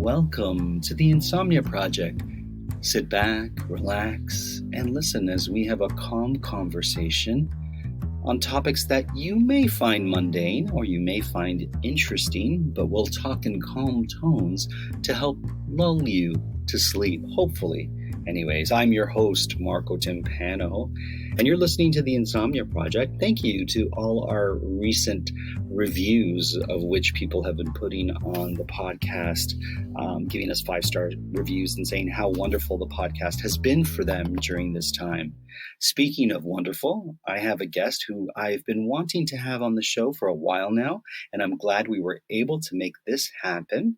welcome to the Insomnia Project. Sit back, relax, and listen as we have a calm conversation on topics that you may find mundane or you may find interesting, but we'll talk in calm tones to help lull you to sleep, hopefully. Anyways, I'm your host, Marco Timpano, and you're listening to the Insomnia Project. Thank you to all our recent reviews, of which people have been putting on the podcast, giving us 5-star reviews and saying how wonderful the podcast has been for them during this time. Speaking of wonderful, I have a guest who I've been wanting to have on the show for a while now, and I'm glad we were able to make this happen.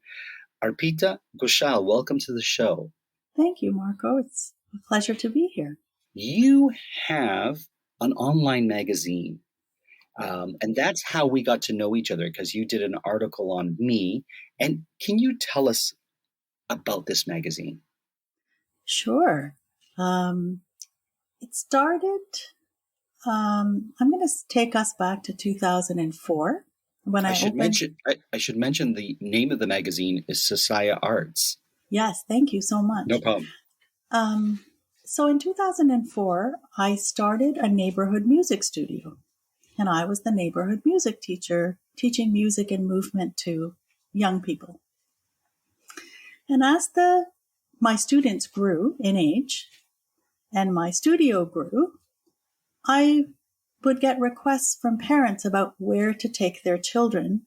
Arpita Ghosal, welcome to the show. Thank you, Marco. It's a pleasure to be here. You have an online magazine, and that's how we got to know each other, because you did an article on me. And can you tell us about this magazine? Sure. It started, I'm going to take us back to 2004 when I should mention the name of the magazine is SesayArts. Yes, thank you so much. No problem. So in 2004, I started a neighborhood music studio, and I was the neighborhood music teacher, teaching music and movement to young people. And as my students grew in age and my studio grew, I would get requests from parents about where to take their children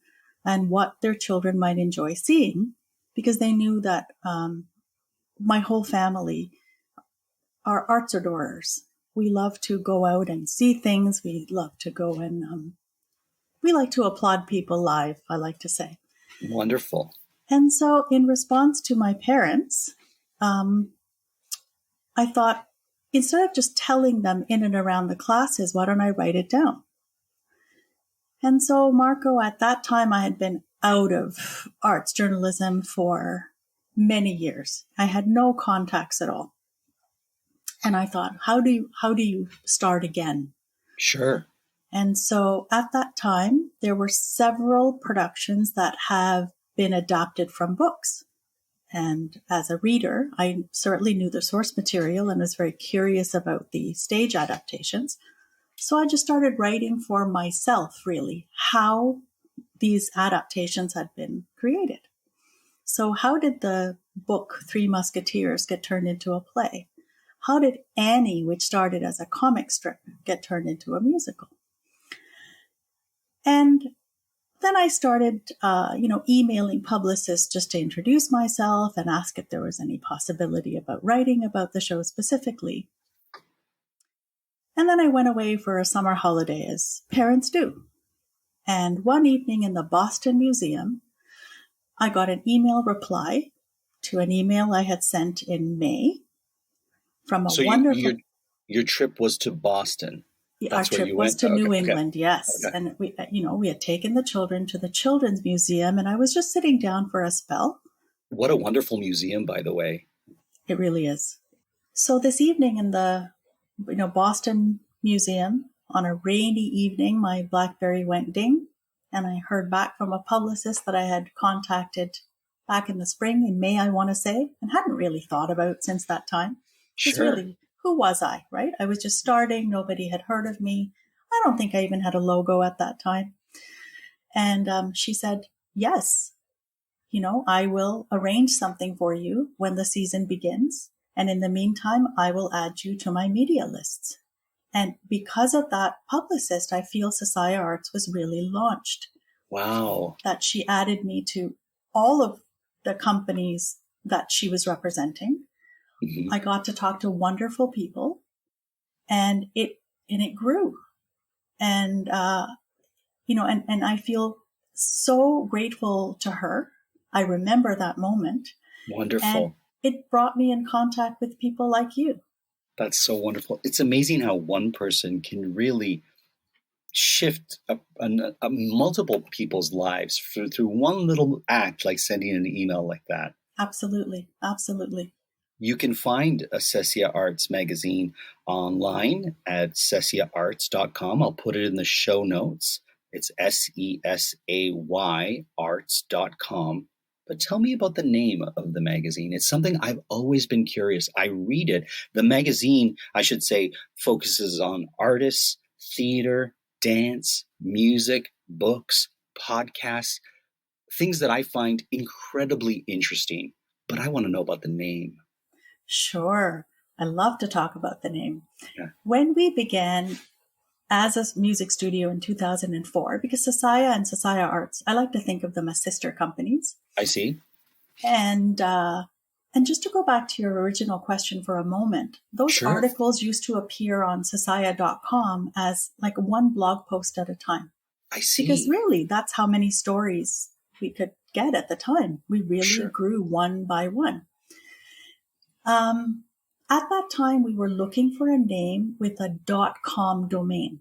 and what their children might enjoy seeing, because they knew that my whole family are arts adorers. We love to go out and see things. We love to go and we like to applaud people live, I like to say. Wonderful. And so in response to my parents, I thought, instead of just telling them in and around the classes, why don't I write it down? And so, Marco, at that time, I had been out of arts journalism for many years. I had no contacts at all. And I thought, how do you start again? Sure. And so at that time, there were several productions that have been adapted from books. And as a reader, I certainly knew the source material and was very curious about the stage adaptations. So I just started writing for myself, really, how these adaptations had been created. So how did the book Three Musketeers get turned into a play? How did Annie, which started as a comic strip, get turned into a musical? And then I started, emailing publicists just to introduce myself and ask if there was any possibility about writing about the show specifically. And then I went away for a summer holiday, as parents do. And one evening in the Boston Museum, I got an email reply to an email I had sent in May from a wonderful... Your trip was to Boston. Our trip was to New England, yes. Okay. And we had taken the children to the Children's Museum, and I was just sitting down for a spell. What a wonderful museum, by the way. It really is. So this evening in the Boston Museum, on a rainy evening, my BlackBerry went ding, and I heard back from a publicist that I had contacted back in the spring, in May, I want to say, and hadn't really thought about since that time. Sure. Really, who was I, right? I was just starting. Nobody had heard of me. I don't think I even had a logo at that time. And she said, yes, I will arrange something for you when the season begins. And in the meantime, I will add you to my media lists. And because of that publicist, I feel SesayArts was really launched. Wow. That she added me to all of the companies that she was representing. Mm-hmm. I got to talk to wonderful people, and it grew. And, and I feel so grateful to her. I remember that moment. Wonderful. And it brought me in contact with people like you. That's so wonderful. It's amazing how one person can really shift multiple people's lives through one little act, like sending an email like that. Absolutely. Absolutely. You can find a SesayArts magazine online at SesayArts.com. I'll put it in the show notes. It's SESAY arts.com. But tell me about the name of the magazine. It's something I've always been curious. I read it. The magazine, I should say, focuses on artists, theater, dance, music, books, podcasts, things that I find incredibly interesting. But I want to know about the name. Sure. I love to talk about the name. Yeah. When we began as a music studio in 2004, because Sesaya and SesayArts, I like to think of them as sister companies. I see. And just to go back to your original question for a moment, those Sure. articles used to appear on sesaya.com as like one blog post at a time. I see. Because really, that's how many stories we could get at the time. We really grew one by one. At that time, we were looking for a name with a .com domain.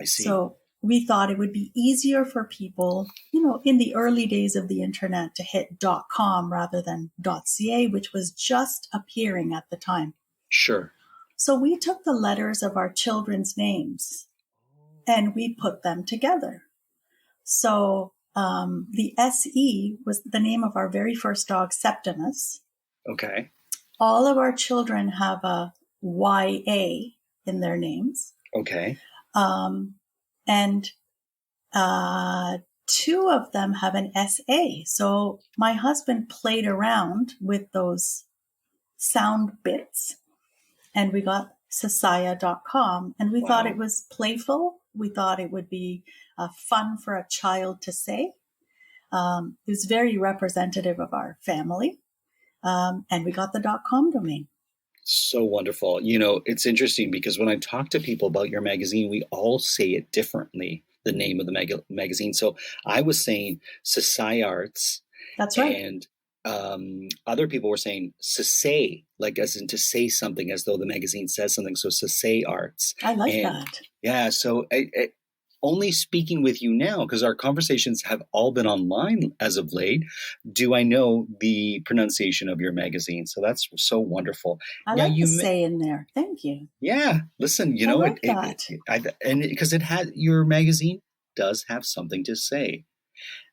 I see. So we thought it would be easier for people, in the early days of the internet to hit .com rather than .ca, which was just appearing at the time. Sure. So we took the letters of our children's names and we put them together. So the SE was the name of our very first dog, Septimus. Okay. All of our children have a YA in their names. Okay. And two of them have an SA. So my husband played around with those sound bits and we got Sesaya.com, and we thought it was playful. We thought it would be fun for a child to say. It was very representative of our family. And we got the .com domain. So wonderful. It's interesting because when I talk to people about your magazine, we all say it differently, the name of the magazine. So I was saying SesayArts. That's right. And other people were saying Sesay, like as in to say something as though the magazine says something. So SesayArts. I like that. Yeah. So only speaking with you now, because our conversations have all been online as of late, do I know the pronunciation of your magazine. So that's so wonderful. I like the say in there. Thank you. Yeah. Listen, I like that. And because your magazine does have something to say.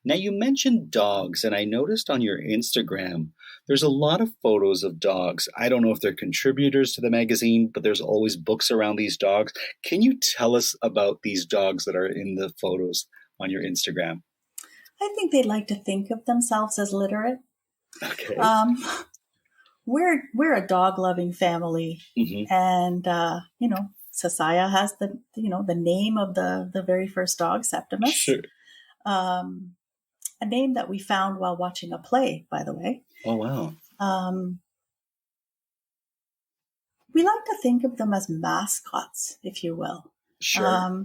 Now, you mentioned dogs, and I noticed on your Instagram, there's a lot of photos of dogs. I don't know if they're contributors to the magazine, but there's always books around these dogs. Can you tell us about these dogs that are in the photos on your Instagram? I think they like to think of themselves as literate. Okay. We're a dog-loving family, and Sesaya has the name of the very first dog, Septimus. Sure. A name that we found while watching a play, by the way. Oh, wow. We like to think of them as mascots, if you will. Sure.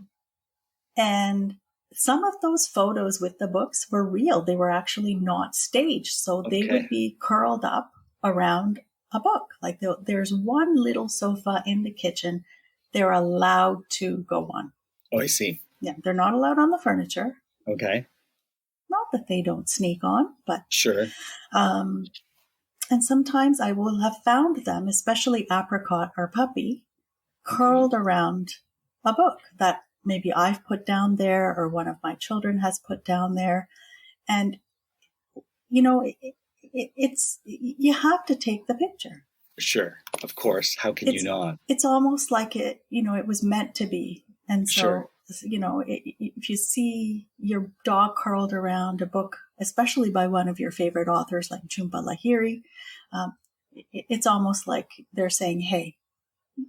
And some of those photos with the books were real. They were actually not staged. So they would be curled up around a book. Like there's one little sofa in the kitchen they're allowed to go on. Oh, I see. Yeah, they're not allowed on the furniture. Okay. Not that they don't sneak on, but sure. And sometimes I will have found them, especially Apricot, our puppy, curled around a book that maybe I've put down there or one of my children has put down there. And, it's you have to take the picture. Sure. Of course. How can you not? It's almost like it was meant to be. And so, if you see your dog curled around a book, especially by one of your favorite authors like Jhumpa Lahiri, it's almost like they're saying, hey,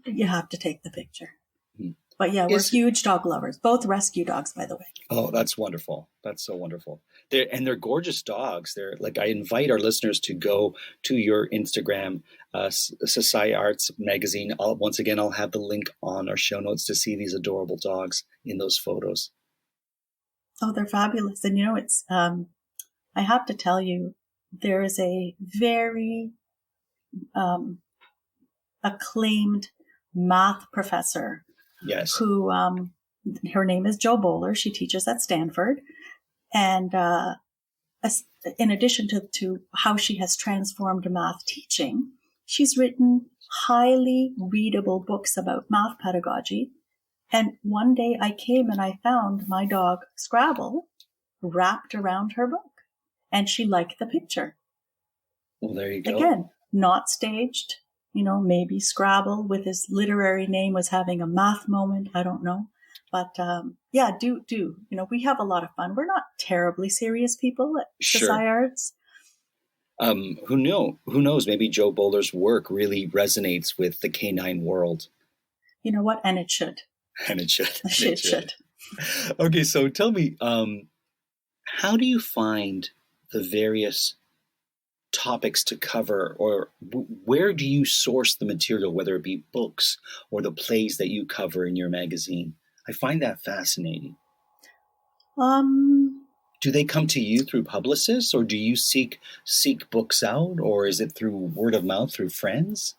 you have to take the picture. Mm-hmm. But yeah, we're huge dog lovers, both rescue dogs, by the way. Oh, that's wonderful. That's so wonderful. They're gorgeous dogs. They're like, I invite our listeners to go to your Instagram, SesayArts Magazine. Once again, I'll have the link on our show notes to see these adorable dogs in those photos. Oh, they're fabulous. And it's, I have to tell you, there is a very acclaimed math professor. Yes. Who, her name is Jo Bowler. She teaches at Stanford. And in addition to how she has transformed math teaching, she's written highly readable books about math pedagogy. And one day I came and I found my dog Scrabble wrapped around her book. And she liked the picture. Well, there you go. Again, not staged. Maybe Scrabble with his literary name was having a math moment. I don't know. But do. We have a lot of fun. We're not terribly serious people at Sure. SesayArts. Who knows? Maybe Joe Bowler's work really resonates with the canine world. You know what? And it should. And it should. It should. Okay, so tell me, how do you find the various topics to cover, or where do you source the material, whether it be books or the plays that you cover in your magazine? I find that fascinating. Do they come to you through publicists, or do you seek books out, or is it through word of mouth, through friends?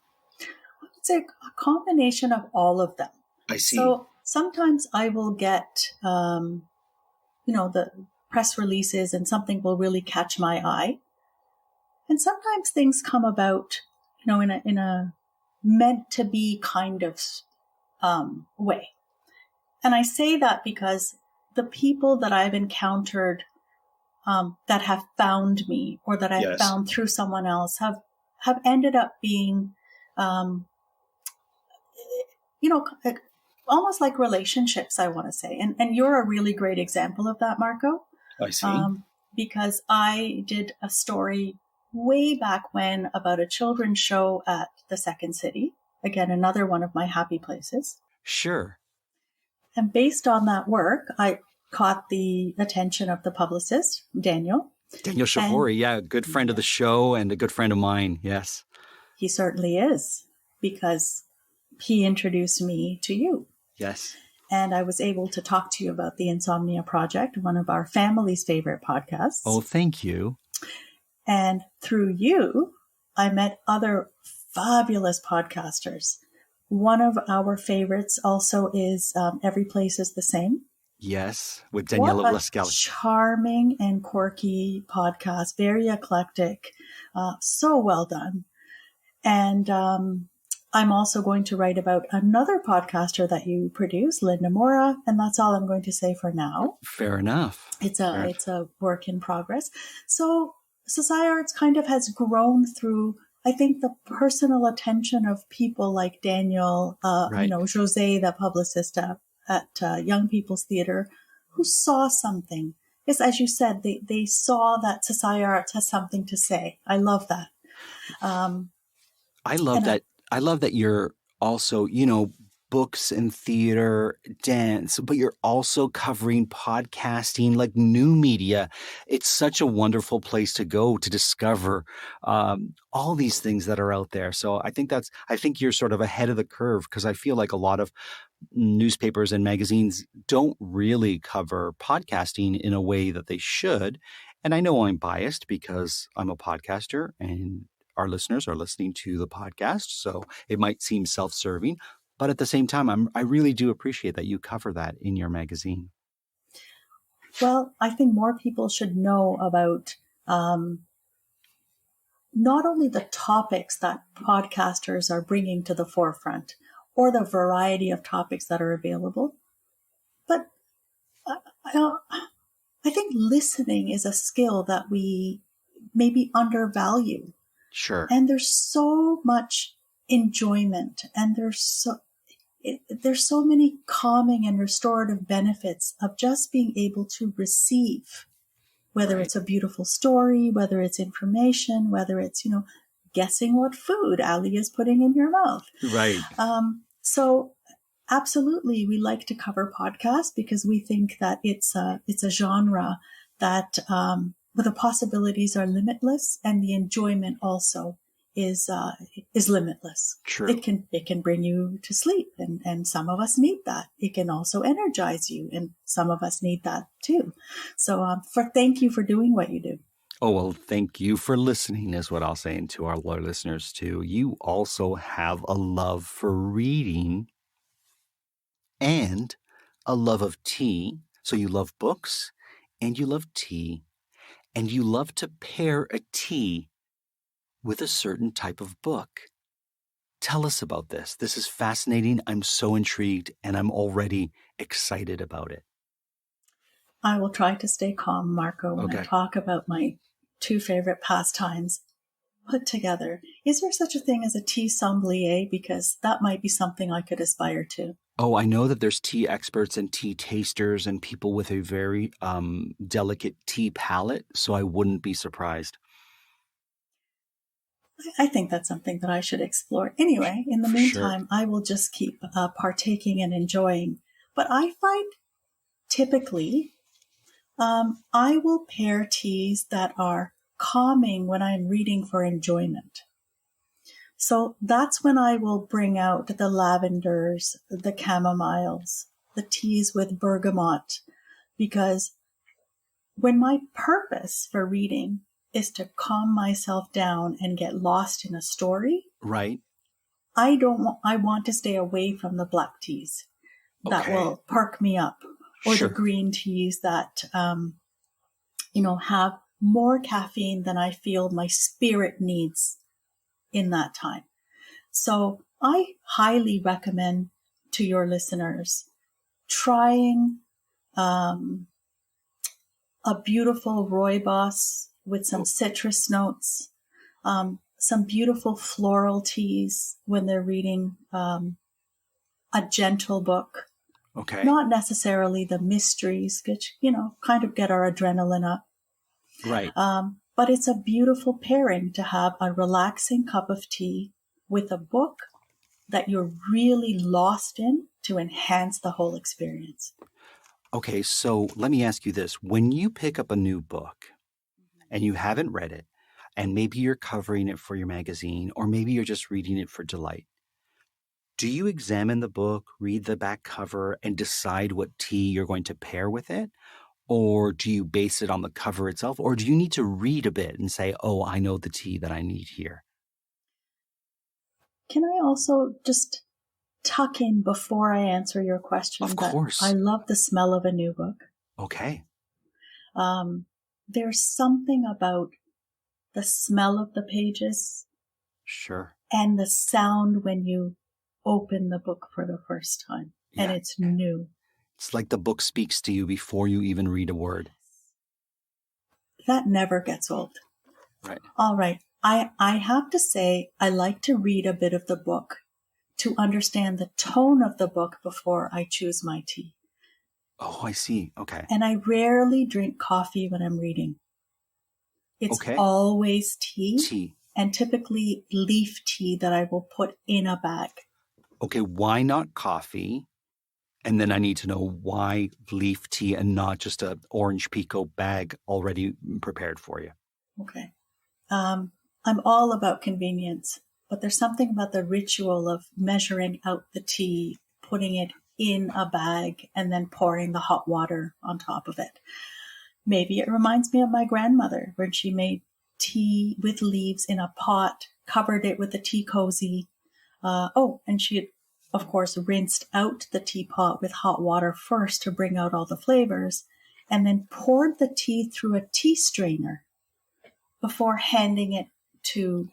It's a combination of all of them. I see. So sometimes I will get, the press releases and something will really catch my eye. And sometimes things come about, in a meant to be kind of way. And I say that because the people that I've encountered that have found me, or that I've found through someone else, have ended up being, almost like relationships, I want to say. And you're a really great example of that, Marco. I see. Because I did a story way back when about a children's show at the Second City. Again, another one of my happy places. Sure. And based on that work, I caught the attention of the publicist, Daniel. Daniel Shahori, a good friend of the show and a good friend of mine, yes. He certainly is, because he introduced me to you. Yes. And I was able to talk to you about the Insomnia Project, one of our family's favorite podcasts. Oh, thank you. And through you, I met other fabulous podcasters. One of our favorites also is Every Place is the Same. Yes, with Daniela Lascali. Charming and quirky podcast, very eclectic, so well done. And I'm also going to write about another podcaster that you produce, Linda Mora, and that's all I'm going to say for now. Fair enough. It's a work in progress. So SesayArts kind of has grown through, I think, the personal attention of people like Daniel, Jose, the publicist at Young People's Theater, who saw something. Because as you said, they saw that SesayArts has something to say. I love that. I love that you're also, books and theater, dance, but you're also covering podcasting, like new media. It's such a wonderful place to go to discover all these things that are out there. So I think you're sort of ahead of the curve, because I feel like a lot of newspapers and magazines don't really cover podcasting in a way that they should. And I know I'm biased because I'm a podcaster and our listeners are listening to the podcast, so it might seem self-serving. But at the same time, I really do appreciate that you cover that in your magazine. Well, I think more people should know about not only the topics that podcasters are bringing to the forefront, or the variety of topics that are available, but I think listening is a skill that we maybe undervalue. Sure. And there's so much enjoyment, and there's so many calming and restorative benefits of just being able to receive, whether it's a beautiful story, whether it's information, whether it's, guessing what food Ali is putting in your mouth. Right. So absolutely, we like to cover podcasts because we think that it's a genre that the possibilities are limitless, and the enjoyment also is limitless. True. It can bring you to sleep, and some of us need that. It can also energize you, and some of us need that too. So thank you for doing what you do. Oh, well, thank you for listening is what I'll say, and to our listeners too. You also have a love for reading and a love of tea. So you love books and you love tea, and you love to pair a tea with a certain type of book. Tell us about this. This is fascinating. I'm so intrigued, and I'm already excited about it. I will try to stay calm, Marco, when I talk about my two favorite pastimes put together. Is there such a thing as a tea sommelier? Because that might be something I could aspire to. Oh, I know that there's tea experts and tea tasters and people with a very delicate tea palate, so I wouldn't be surprised. I think that's something that I should explore. Anyway, in the meantime, I will just keep partaking and enjoying. But I find typically I will pair teas that are calming when I'm reading for enjoyment. So that's when I will bring out the lavenders, the chamomiles, the teas with bergamot, because when my purpose for reading is to calm myself down and get lost in a story, right? I want to stay away from the black teas that will perk me up, or the green teas that, have more caffeine than I feel my spirit needs in that time. So I highly recommend to your listeners trying a beautiful rooibos with some citrus notes, some beautiful floral teas when they're reading a gentle book. Okay. Not necessarily the mysteries, which, kind of get our adrenaline up. Right. But it's a beautiful pairing to have a relaxing cup of tea with a book that you're really lost in to enhance the whole experience. Okay, so let me ask you this. When you pick up a new book and you haven't read it, and maybe you're covering it for your magazine, or maybe you're just reading it for delight, do you examine the book, read the back cover, and decide what tea you're going to pair with it? Or do you base it on the cover itself? Or do you need to read a bit and say, oh, I know the tea that I need here? Can I also just tuck in before I answer your question? Of course. I love the smell of a new book. Okay. There's something about the smell of the pages. Sure. And the sound when you open the book for the first time. Yeah. And it's new. It's like the book speaks to you before you even read a word. That never gets old. Right. All right. I have to say, I like to read a bit of the book to understand the tone of the book before I choose my tea. Oh, I see. Okay. And I rarely drink coffee when I'm reading. It's always tea. And typically leaf tea that I will put in a bag. Okay, why not coffee? And then I need to know why leaf tea and not just a orange pico bag already prepared for you. Okay. I'm all about convenience, but there's something about the ritual of measuring out the tea, putting it in a bag, and then pouring the hot water on top of it. Maybe it reminds me of my grandmother when she made tea with leaves in a pot, covered it with a tea cozy. And she had, of course, rinsed out the teapot with hot water first to bring out all the flavors, and then poured the tea through a tea strainer before handing it to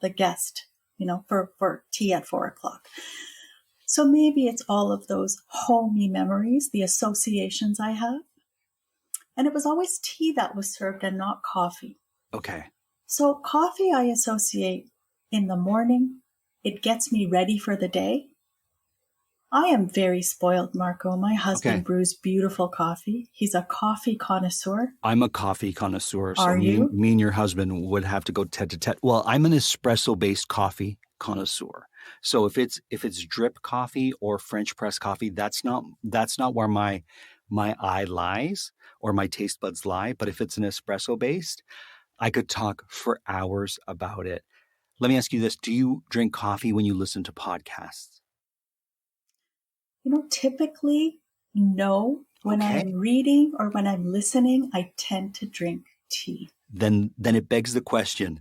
the guest, for tea at 4:00. So maybe it's all of those homey memories, the associations I have. And it was always tea that was served and not coffee. Okay. So coffee I associate in the morning. It gets me ready for the day. I am very spoiled, Marco. My husband brews beautiful coffee. He's a coffee connoisseur. I'm a coffee connoisseur. So Are you? Me and your husband would have to go tete-a-tete. Well, I'm an espresso-based coffee connoisseur. So if it's drip coffee or French press coffee, that's not where my eye lies or my taste buds lie. But if it's an espresso-based, I could talk for hours about it. Let me ask you this. Do you drink coffee when you listen to podcasts? Typically, no. When I'm reading or when I'm listening, I tend to drink tea. Then it begs the question,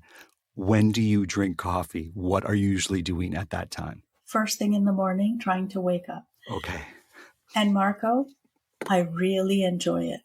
when do you drink coffee? What are you usually doing at that time? First thing in the morning, trying to wake up. Okay. And Marco, I really enjoy it.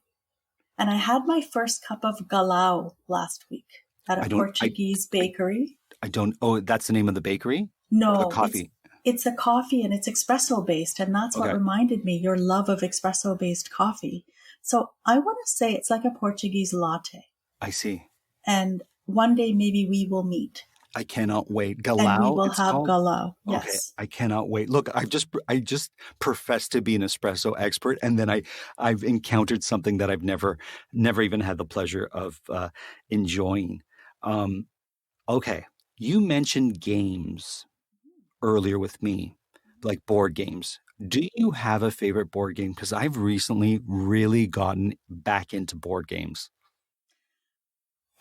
And I had my first cup of galao last week at a Portuguese bakery. That's the name of the bakery? No. The coffee. It's a coffee and it's espresso based. And that's what reminded me, your love of espresso based coffee. So I want to say it's like a Portuguese latte. I see. And one day maybe we will meet. I cannot wait. And we Galau, will it's have called? Galau. Okay, Yes. I cannot wait. Look, I just professed to be an espresso expert, and then I've encountered something that I've never even had the pleasure of enjoying. Okay, you mentioned games earlier with me, like board games. Do you have a favorite board game? Because I've recently really gotten back into board games.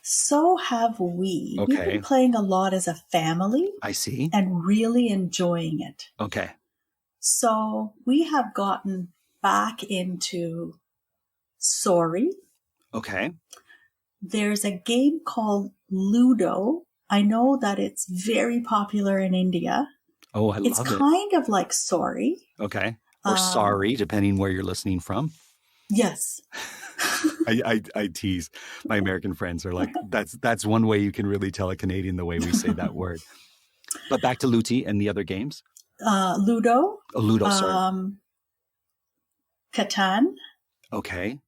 So have we. We've Okay, been playing a lot as a family I see. and really enjoying it. Okay, So we have gotten back into Sorry. okay. There's a game called Ludo. I know that it's very popular in India. Oh, I It's love it. kind of like Sorry. Okay, or sorry, depending where you're listening from. Yes. I tease my American friends are like, that's one way you can really tell a Canadian the way we say that word. But back to Luti and the other games. Ludo. Oh, Ludo, sorry. Catan, Okay.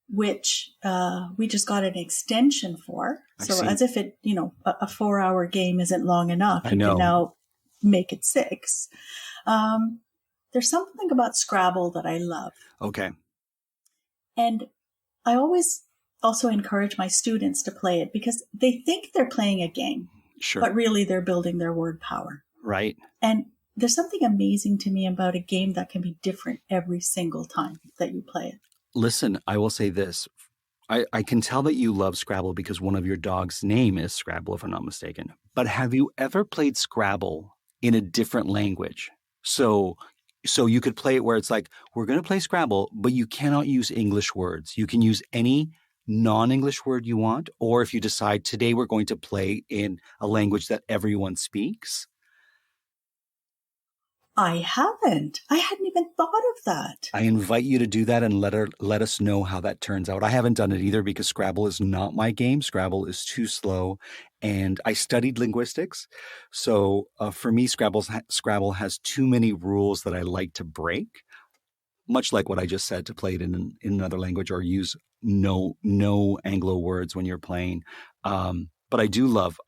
which we just got an extension for. I So see. as if it, a 4-hour game isn't long enough. I You know. can now make it 6. There's something about Scrabble that I love. Okay. And I always also encourage my students to play it because they think they're playing a game, Sure. but really they're building their word power. Right. And there's something amazing to me about a game that can be different every single time that you play it. Listen, I will say this. I can tell that you love Scrabble because one of your dog's name is Scrabble, if I'm not mistaken. But have you ever played Scrabble in a different language? So you could play it where it's like, we're going to play Scrabble, but you cannot use English words. You can use any non-English word you want. Or if you decide today we're going to play in a language that everyone speaks. I haven't. I hadn't even thought of that. I invite you to do that and let us know how that turns out. I haven't done it either because Scrabble is not my game. Scrabble is too slow. And I studied linguistics. So for me, Scrabble has too many rules that I like to break, much like what I just said, to play it in another language or use no Anglo words when you're playing. But I do love,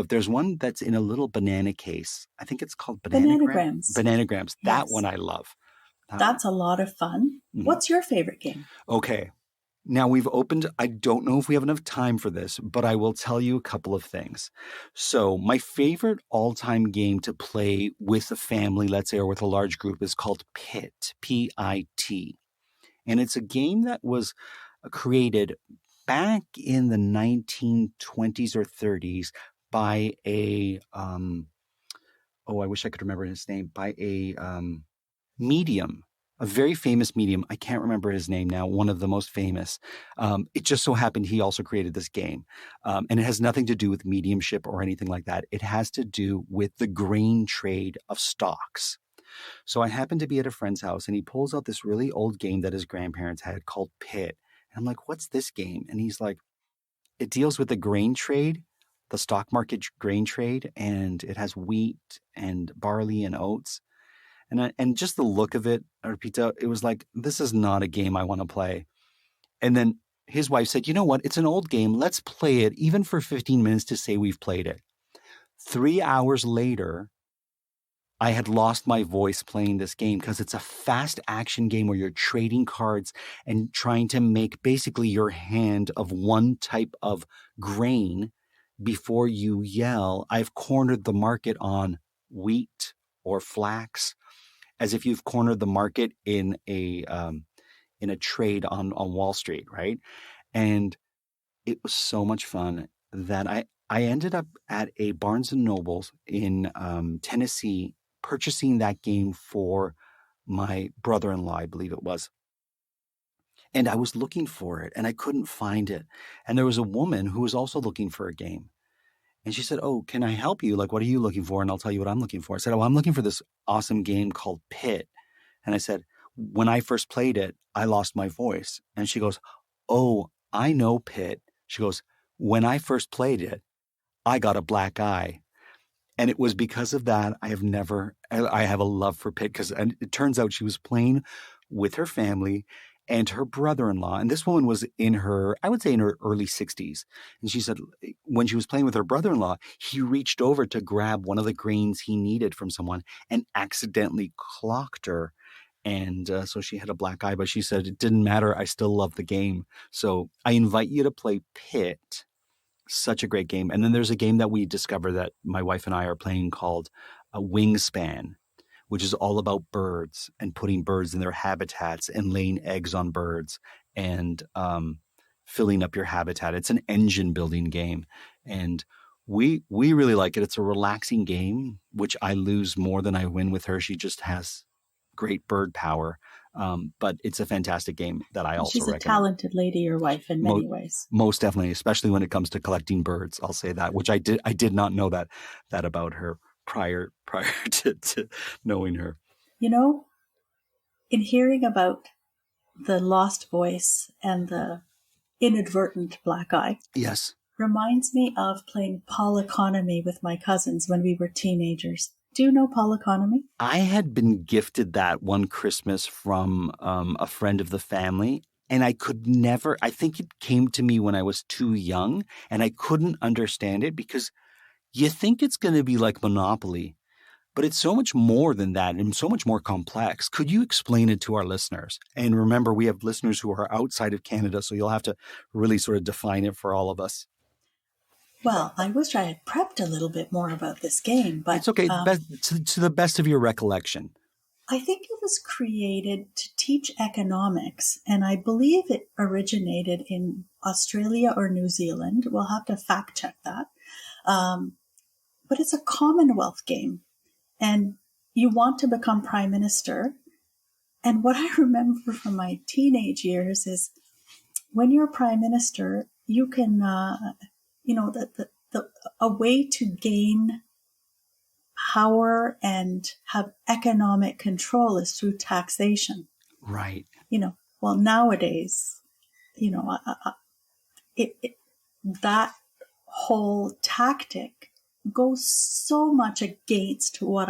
there's one that's in a little banana case. I think it's called Bananagrams. Bananagrams. That Yes. one I love. That's a lot of fun. Mhm. What's your favorite game? Okay. Now we've opened, I don't know if we have enough time for this, but I will tell you a couple of things. So my favorite all-time game to play with a family, let's say, or with a large group is called Pit, P-I-T. And it's a game that was created back in the 1920s or 30s by a, I wish I could remember his name, by a medium, a very famous medium. I can't remember his name now, one of the most famous. It just so happened he also created this game. And it has nothing to do with mediumship or anything like that. It has to do with the grain trade of stocks. So I happened to be at a friend's house and he pulls out this really old game that his grandparents had called Pit. And I'm like, what's this game? And he's like, it deals with the grain trade, the stock market grain trade, and it has wheat and barley and oats. And just the look of it, Arpita, it was like, this is not a game I want to play. And then his wife said, you know what? It's an old game. Let's play it even for 15 minutes to say we've played it. 3 hours later, I had lost my voice playing this game because it's a fast action game where you're trading cards and trying to make basically your hand of one type of grain before you yell, I've cornered the market on wheat or flax, as if you've cornered the market in a trade on Wall Street, right? And it was so much fun that I ended up at a Barnes & Noble's in Tennessee purchasing that game for my brother-in-law, I believe it was. And I was looking for it and I couldn't find it. And there was a woman who was also looking for a game. And she said, oh, can I help you? Like, what are you looking for? And I'll tell you what I'm looking for. I said, oh, I'm looking for this awesome game called Pit. And I said, when I first played it, I lost my voice. And she goes, oh, I know Pit. She goes, when I first played it, I got a black eye. And it was because of that I have a love for Pit, because it turns out she was playing with her family and her brother-in-law. And this woman was in her, I would say in her early 60s. And she said when she was playing with her brother-in-law, he reached over to grab one of the grains he needed from someone and accidentally clocked her. And so she had a black eye, but she said, it didn't matter. I still love the game. So I invite you to play Pit. Such a great game. And then there's a game that we discovered that my wife and I are playing called Wingspan, which is all about birds and putting birds in their habitats and laying eggs on birds and filling up your habitat. It's an engine building game. And we really like it. It's a relaxing game, which I lose more than I win with her. She just has great bird power. But it's a fantastic game that I also recommend. She's a talented lady, your wife, in many ways. Most definitely, especially when it comes to collecting birds. I'll say that, which I did not know that about her prior to knowing her. You know, in hearing about the lost voice and the inadvertent black eye, yes, reminds me of playing polyconomy with my cousins when we were teenagers. Do you know polyconomy? I had been gifted that one Christmas from a friend of the family, and I think it came to me when I was too young, and I couldn't understand it because you think it's going to be like Monopoly, but it's so much more than that and so much more complex. Could you explain it to our listeners? And remember, we have listeners who are outside of Canada, so you'll have to really sort of define it for all of us. Well, I wish I had prepped a little bit more about this game, but it's okay. To the best of your recollection. I think it was created to teach economics, and I believe it originated in Australia or New Zealand. We'll have to fact check that. But it's a Commonwealth game, and you want to become prime minister. And what I remember from my teenage years is when you're prime minister, you can, a way to gain power and have economic control is through taxation. Right. Well, nowadays, that whole tactic goes so much against what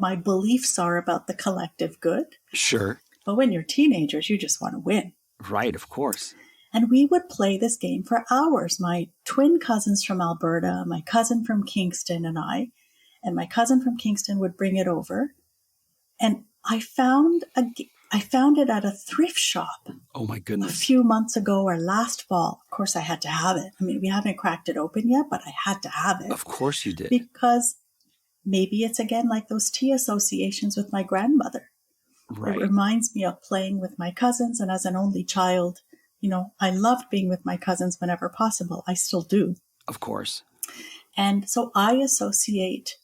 my beliefs are about the collective good. Sure. But when you're teenagers, you just want to win. Right, of course. And we would play this game for hours. My twin cousins from Alberta, my cousin from Kingston and my cousin from Kingston would bring it over. And I found it at a thrift shop. Oh my goodness. A few months ago or last fall. Of course I had to have it. I mean, we haven't cracked it open yet, but I had to have it. Of course you did. Because maybe it's again like those tea associations with my grandmother. Right. It reminds me of playing with my cousins, and as an only child, I loved being with my cousins whenever possible. I still do. Of course. And so I associate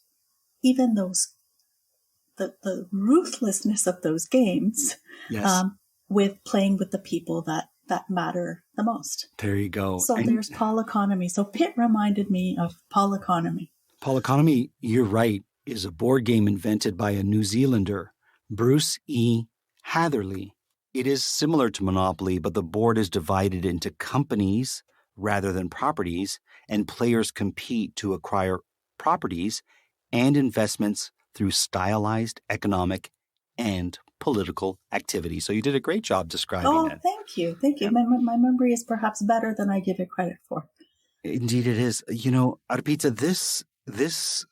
even the ruthlessness of those games yes. With playing with the people that matter the most. There you go. So there's polyconomy. So Pitt reminded me of polyconomy. Polyconomy, you're right, is a board game invented by a New Zealander, Bruce E. Hatherley. It is similar to Monopoly, but the board is divided into companies rather than properties, and players compete to acquire properties and investments through stylized economic and political activity. So you did a great job describing it. Thank you. Thank you. My memory is perhaps better than I give it credit for. Indeed it is. Arpita, this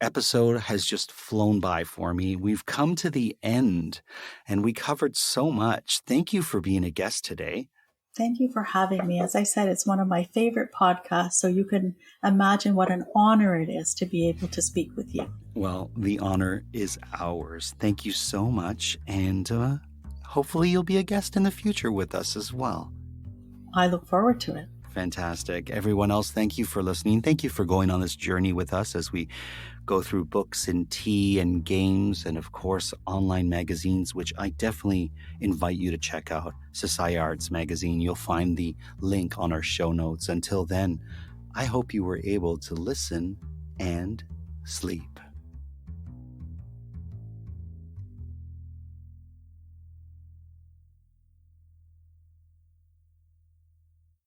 episode has just flown by for me. We've come to the end and we covered so much. Thank you for being a guest today. Thank you for having me. As I said, it's one of my favorite podcasts, so you can imagine what an honor it is to be able to speak with you. Well, the honor is ours. Thank you so much, and hopefully you'll be a guest in the future with us as well. I look forward to it. Fantastic. Everyone else, thank you for listening. Thank you for going on this journey with us as we go through books and tea and games and, of course, online magazines, which I definitely invite you to check out. SesayArts Magazine. You'll find the link on our show notes. Until then, I hope you were able to listen and sleep.